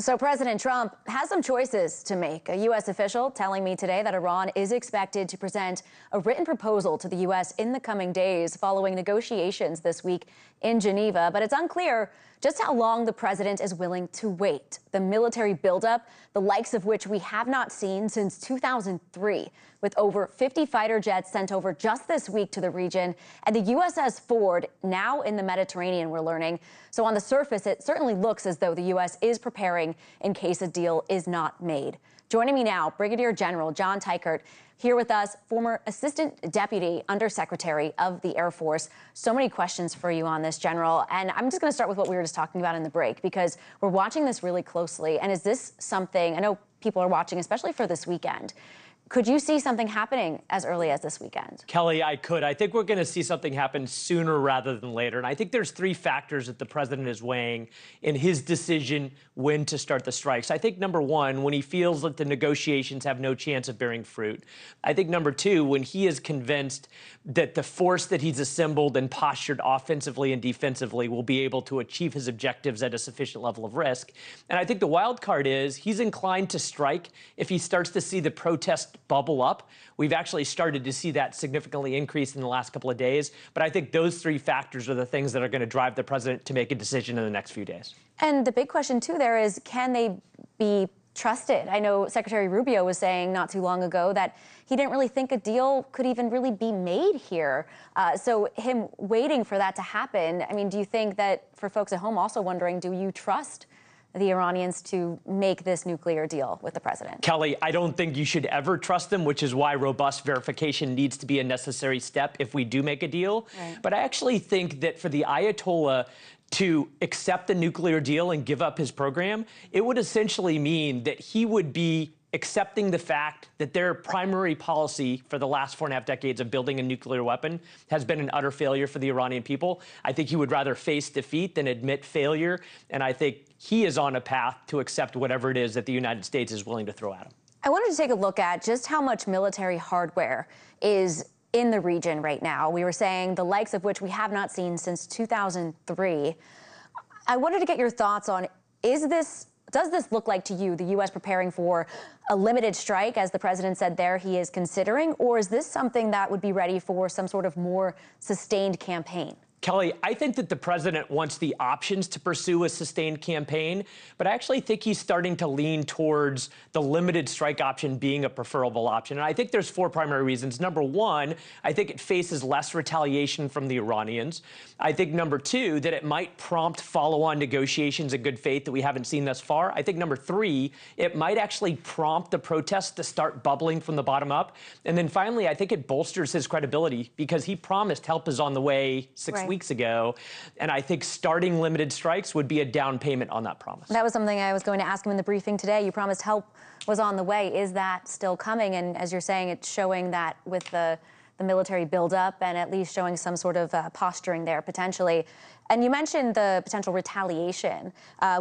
So President Trump has some choices to make. A U.S. official telling me today that Iran is expected to present a written proposal to the U.S. in the coming days following negotiations this week in Geneva. But it's unclear just how long the president is willing to wait. The military buildup, the likes of which we have not seen since 2003, with over 50 fighter jets sent over just this week to the region, and the USS Ford now in the Mediterranean, we're learning. So on the surface, it certainly looks as though the U.S. is preparing in case a deal is not made. Joining me now, Brigadier General John Teichert, here with us, former Assistant Deputy Undersecretary of the Air Force. So many questions for you on this, General. And I'm just going to start with what we were just talking about in the break, because we're watching this really closely. And is this something, I know people are watching, especially for this weekend, could you see something happening as early as this weekend? Kelly, I could. I think we're going to see something happen sooner rather than later. And I think there's three factors that the president is weighing in his decision when to start the strikes. I think number one, when he feels that the negotiations have no chance of bearing fruit. I think number two, when he is convinced that the force that he's assembled and postured offensively and defensively will be able to achieve his objectives at a sufficient level of risk. And I think the wild card is he's inclined to strike if he starts to see the protest bubble up. We've actually started to see that significantly increase in the last couple of days. But I think those three factors are the things that are going to drive the president to make a decision in the next few days. And the big question, too, there is, can they be trusted? I know Secretary Rubio was saying not too long ago that he didn't really think a deal could even really be made here. So him waiting for that to happen, I mean, do you think that for folks at home also wondering, do you trust the Iranians to make this nuclear deal with the president? Kelly, I don't think you should ever trust them, which is why robust verification needs to be a necessary step if we do make a deal. Right. But I actually think that for the Ayatollah to accept the nuclear deal and give up his program, it would essentially mean that he would be accepting the fact that their primary policy for the last 4.5 decades of building a nuclear weapon has been an utter failure for the Iranian people. I think he would rather face defeat than admit failure. And I think he is on a path to accept whatever it is that the United States is willing to throw at him. I wanted to take a look at just how much military hardware is in the region right now. We were saying the likes of which we have not seen since 2003. I wanted to get your thoughts on, does this look like to you the U.S. preparing for a limited strike, as the president said there he is considering, or is this something that would be ready for some sort of more sustained campaign? Kelly, I think that the president wants the options to pursue a sustained campaign, but I actually think he's starting to lean towards the limited strike option being a preferable option. And I think there's four primary reasons. Number one, I think it faces less retaliation from the Iranians. I think number two, that it might prompt follow-on negotiations in good faith that we haven't seen thus far. I think number three, it might actually prompt the protests to start bubbling from the bottom up. And then finally, I think it bolsters his credibility because he promised help is on the way six weeks ago. And I think starting limited strikes would be a down payment on that promise. That was something I was going to ask him in the briefing today. You promised help was on the way. Is that still coming? And as you're saying, it's showing that with the military buildup and at least showing some sort of posturing there potentially. And you mentioned the potential retaliation.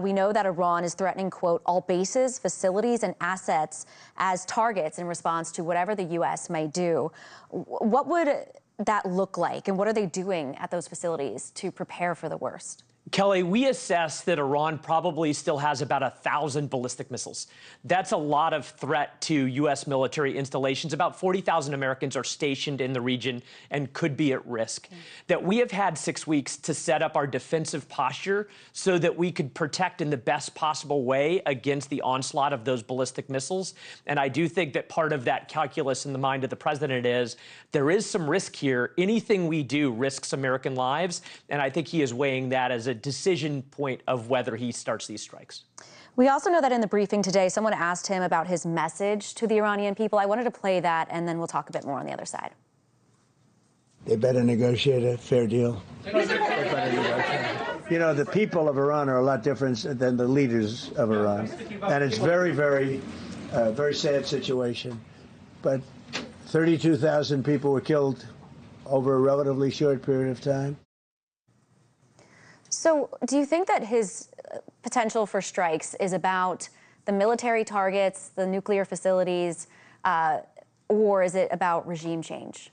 We know that Iran is threatening, quote, all bases, facilities, and assets as targets in response to whatever the U.S. may do. What would that look like, and what are they doing at those facilities to prepare for the worst? Kelly, we assess that Iran probably still has about 1,000 ballistic missiles. That's a lot of threat to U.S. military installations. About 40,000 Americans are stationed in the region and could be at risk. That we have had 6 weeks to set up our defensive posture so that we could protect in the best possible way against the onslaught of those ballistic missiles. And I do think that part of that calculus in the mind of the president is there is some risk here. Anything we do risks American lives. And I think he is weighing that as a decision point of whether he starts these strikes. We also know that in the briefing today, someone asked him about his message to the Iranian people. I wanted to play that, and then we'll talk a bit more on the other side. They better negotiate a fair deal. They better negotiate. You know, the people of Iran are a lot different than the leaders of Iran. And it's very, very sad situation. But 32,000 people were killed over a relatively short period of time. So do you think that his potential for strikes is about the military targets, the nuclear facilities, or is it about regime change?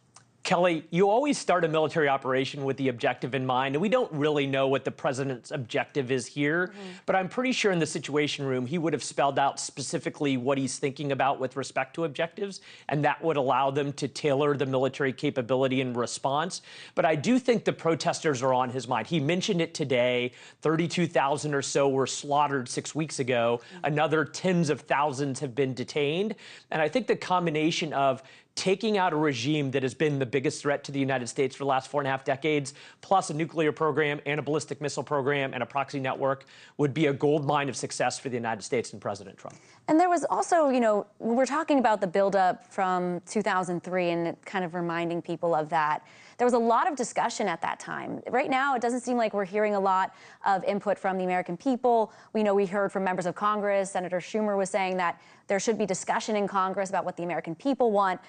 Kellie, you always start a military operation with the objective in mind, and we don't really know what the president's objective is here, but I'm pretty sure in the Situation Room he would have spelled out specifically what he's thinking about with respect to objectives, and that would allow them to tailor the military capability in response. But I do think the protesters are on his mind. He mentioned it today. 32,000 or so were slaughtered 6 weeks ago. Another tens of thousands have been detained. And I think the combination of taking out a regime that has been the biggest threat to the United States for the last 4.5 decades, plus a nuclear program and a ballistic missile program and a proxy network, would be a gold mine of success for the United States and President Trump. And there was also, you know, we're talking about the buildup from 2003 and kind of reminding people of that. There was a lot of discussion at that time. Right now, it doesn't seem like we're hearing a lot of input from the American people. We know we heard from members of Congress. Senator Schumer was saying that there should be discussion in Congress about what the American people want.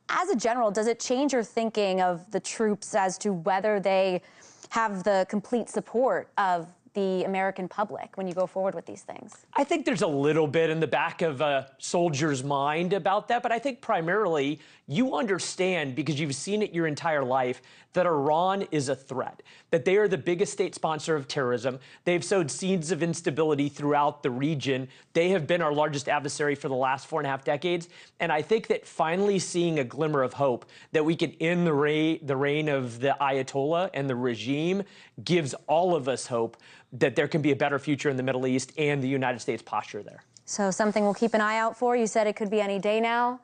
As a general, does it change your thinking of the troops as to whether they have the complete support of the American public when you go forward with these things? I think there's a little bit in the back of a soldier's mind about that, but I think primarily you understand, because you've seen it your entire life, that Iran is a threat, that they are the biggest state sponsor of terrorism. They've sowed seeds of instability throughout the region. They have been our largest adversary for the last 4.5 decades. And I think that finally seeing a glimmer of hope that we can end the reign of the Ayatollah and the regime gives all of us hope that there can be a better future in the Middle East and the United States posture there. So something we'll keep an eye out for. You said it could be any day now,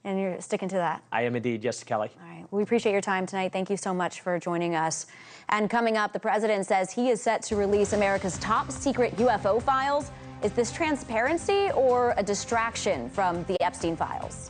and you're sticking to that. I am indeed, yes, Kellie. All right. We appreciate your time tonight. Thank you so much for joining us. And coming up, the president says he is set to release America's top secret UFO files. Is this transparency or a distraction from the Epstein files?